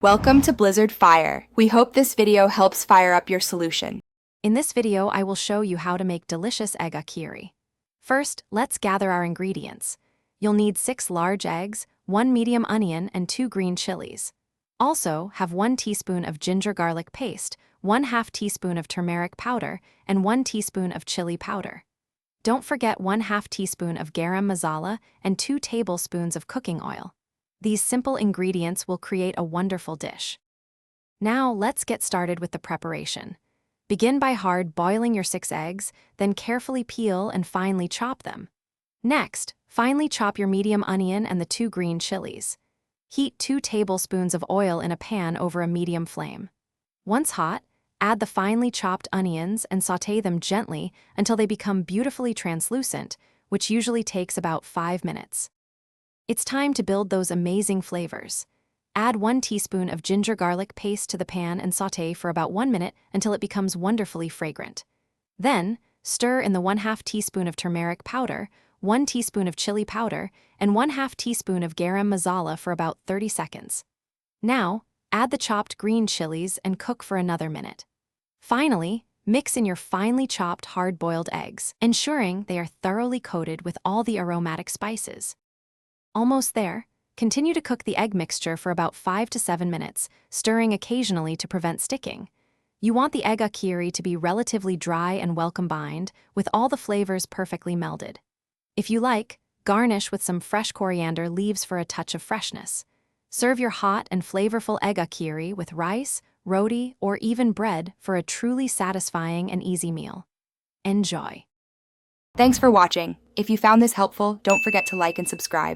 Welcome to Blizzard Fire. We hope this video helps fire up your solution. In this video, I will show you how to make delicious egg ukkiri. First, let's gather our ingredients. You'll need 6 large eggs, 1 medium onion, and 2 green chilies. Also, have 1 teaspoon of ginger garlic paste, 1/2 teaspoon of turmeric powder, and 1 teaspoon of chili powder. Don't forget 1/2 teaspoon of garam masala and 2 tablespoons of cooking oil. These simple ingredients will create a wonderful dish. Now, let's get started with the preparation. Begin by hard boiling your 6 eggs, then carefully peel and finely chop them. Next, finely chop your medium onion and the 2 green chilies. Heat 2 tablespoons of oil in a pan over a medium flame. Once hot, add the finely chopped onions and sauté them gently until they become beautifully translucent, which usually takes about 5 minutes. It's time to build those amazing flavors. Add 1 teaspoon of ginger garlic paste to the pan and sauté for about 1 minute until it becomes wonderfully fragrant. Then, stir in the 1/2 teaspoon of turmeric powder, 1 teaspoon of chili powder, and 1/2 teaspoon of garam masala for about 30 seconds. Now, add the chopped green chilies and cook for another minute. Finally, mix in your finely chopped hard-boiled eggs, ensuring they are thoroughly coated with all the aromatic spices. Almost there. Continue to cook the egg mixture for about 5 to 7 minutes, stirring occasionally to prevent sticking. You want the egg ukkiri to be relatively dry and well combined, with all the flavors perfectly melded. If you like, garnish with some fresh coriander leaves for a touch of freshness. Serve your hot and flavorful egg ukkiri with rice, roti, or even bread for a truly satisfying and easy meal. Enjoy! Thanks for watching. If you found this helpful, don't forget to like and subscribe.